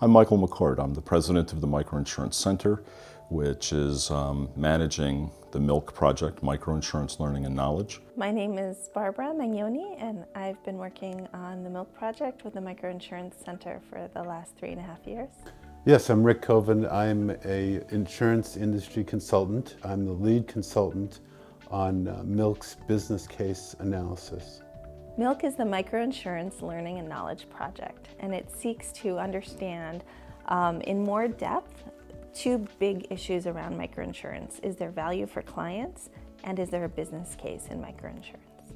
I'm Michael McCord. I'm the president of the Microinsurance Center, which is managing the MILK project, Microinsurance Learning and Knowledge. My name is Barbara Magnoni, and I've been working on the MILK project with the Microinsurance Center for the last 3.5 years. Yes, I'm Rick Coven. I'm an insurance industry consultant. I'm the lead consultant on MILK's business case analysis. MILK is the Microinsurance Learning and Knowledge project, and it seeks to understand in more depth two big issues around microinsurance. Is there value for clients, and is there a business case in microinsurance?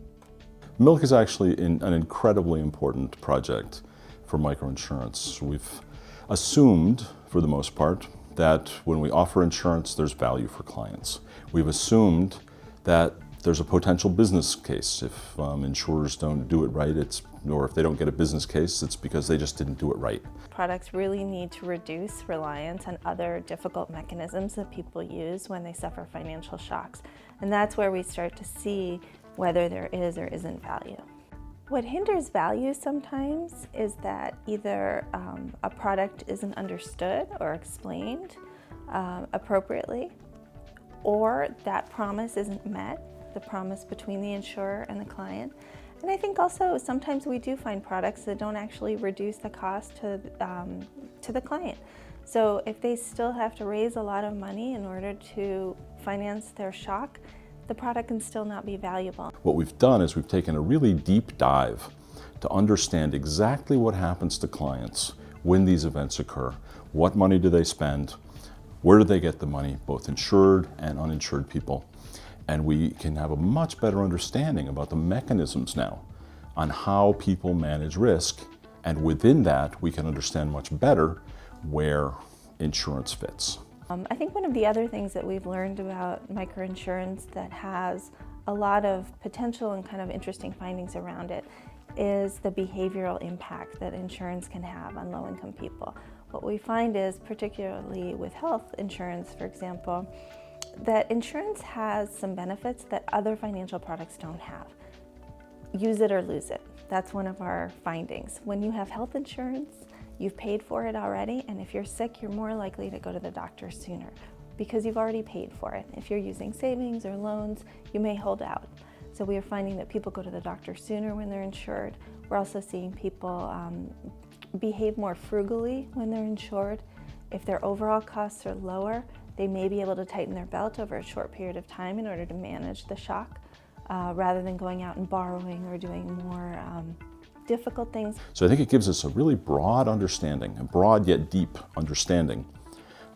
MILK is actually an incredibly important project for microinsurance. We've assumed, for the most part, that when we offer insurance, there's value for clients. We've assumed that there's a potential business case. If insurers don't do it right, or if they don't get a business case, it's because they just didn't do it right. Products really need to reduce reliance on other difficult mechanisms that people use when they suffer financial shocks. And that's where we start to see whether there is or isn't value. What hinders value sometimes is that either a product isn't understood or explained appropriately, or that promise isn't met, the promise between the insurer and the client. And I think also sometimes we do find products that don't actually reduce the cost to the client. So if they still have to raise a lot of money in order to finance their shock, the product can still not be valuable. What we've done is we've taken a really deep dive to understand exactly what happens to clients when these events occur. What money do they spend? Where do they get the money, both insured and uninsured people? And we can have a much better understanding about the mechanisms now on how people manage risk. And within that, we can understand much better where insurance fits. I think one of the other things that we've learned about microinsurance that has a lot of potential and kind of interesting findings around it is the behavioral impact that insurance can have on low-income people. What we find is, particularly with health insurance, for example, that insurance has some benefits that other financial products don't have. Use it or lose it. That's one of our findings. When you have health insurance, you've paid for it already, and if you're sick, you're more likely to go to the doctor sooner because you've already paid for it. If you're using savings or loans, you may hold out. So we are finding that people go to the doctor sooner when they're insured. We're also seeing people behave more frugally when they're insured. If their overall costs are lower, they may be able to tighten their belt over a short period of time in order to manage the shock, rather than going out and borrowing or doing more difficult things. So I think it gives us a really broad understanding, a broad yet deep understanding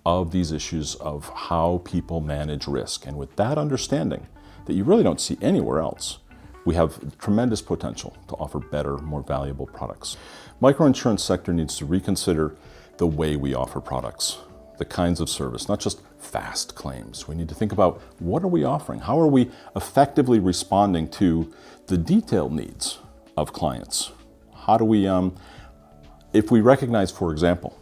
of these issues of how people manage risk. And with that understanding that you really don't see anywhere else, we have tremendous potential to offer better, more valuable products. Microinsurance sector needs to reconsider the way we offer products, the kinds of service, not just fast claims. We need to think about what are we offering? How are we effectively responding to the detailed needs of clients? How do we, if we recognize, for example,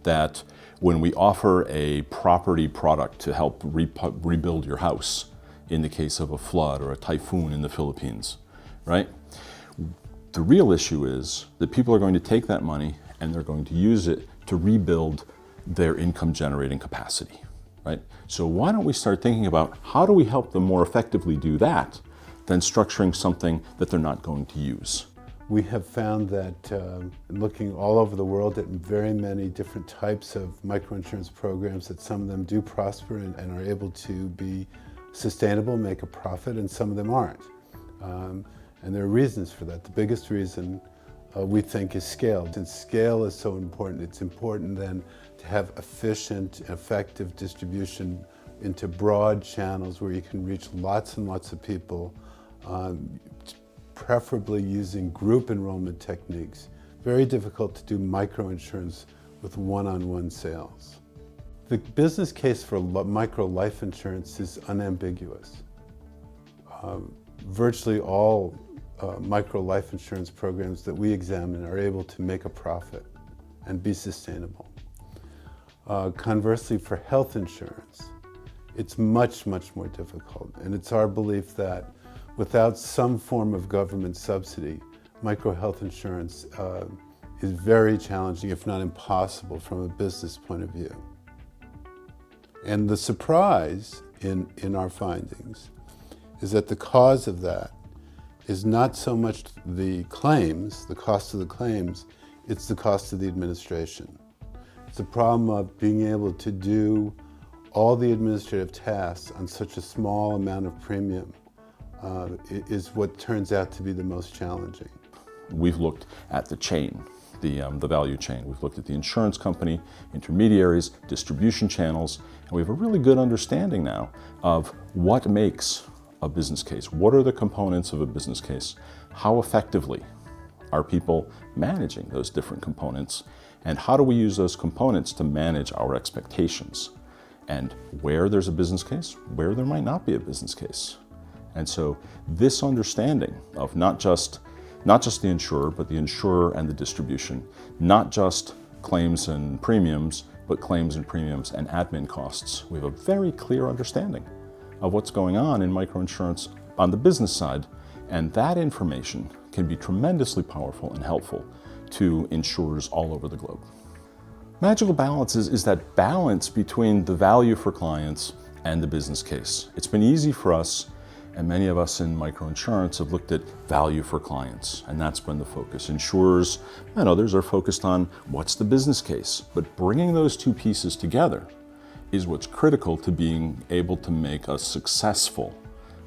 that when we offer a property product to help rebuild your house in the case of a flood or a typhoon in the Philippines, right? The real issue is that people are going to take that money and they're going to use it to rebuild their income generating capacity, right? So why don't we start thinking about how do we help them more effectively do that than structuring something that they're not going to use? We have found that looking all over the world at very many different types of microinsurance programs, that some of them do prosper and are able to be sustainable, make a profit, and some of them aren't. And there are reasons for that. The biggest reason we think is scale. Since scale is so important, it's important then to have efficient, effective distribution into broad channels where you can reach lots and lots of people, preferably using group enrollment techniques. Very difficult to do microinsurance with one-on-one sales. The business case for micro life insurance is unambiguous. Virtually all micro life insurance programs that we examine are able to make a profit and be sustainable. Conversely, for health insurance, it's much, much more difficult. And it's our belief that without some form of government subsidy, micro health insurance is very challenging, if not impossible, from a business point of view. And the surprise in our findings is that the cause of that is not so much the claims, the cost of the claims, it's the cost of the administration. It's the problem of being able to do all the administrative tasks on such a small amount of premium is what turns out to be the most challenging. We've looked at the chain, the value chain. We've looked at the insurance company, intermediaries, distribution channels, and we have a really good understanding now of what makes a business case. What are the components of a business case? How effectively are people managing those different components? And how do we use those components to manage our expectations? And where there's a business case, where there might not be a business case. And so this understanding of not just the insurer, but the insurer and the distribution, not just claims and premiums, but claims and premiums and admin costs. We have a very clear understanding of what's going on in microinsurance on the business side, and that information can be tremendously powerful and helpful to insurers all over the globe. Magical balance is that balance between the value for clients and the business case. It's been easy for us, and many of us in microinsurance have looked at value for clients, and that's been the focus. Insurers and others are focused on what's the business case, but bringing those two pieces together is what's critical to being able to make a successful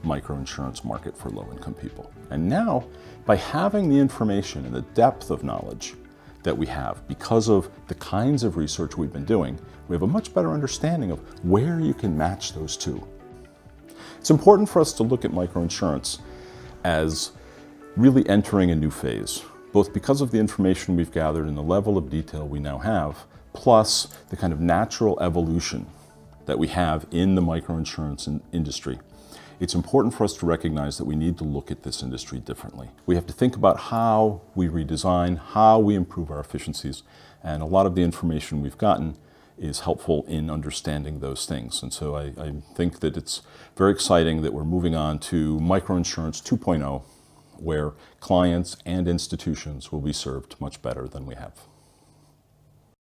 microinsurance market for low-income people. And now, by having the information and the depth of knowledge that we have, because of the kinds of research we've been doing, we have a much better understanding of where you can match those two. It's important for us to look at microinsurance as really entering a new phase, both because of the information we've gathered and the level of detail we now have, plus the kind of natural evolution that we have in the microinsurance industry. It's important for us to recognize that we need to look at this industry differently. We have to think about how we redesign, how we improve our efficiencies, and a lot of the information we've gotten is helpful in understanding those things. And so I think that it's very exciting that we're moving on to Microinsurance 2.0, where clients and institutions will be served much better than we have.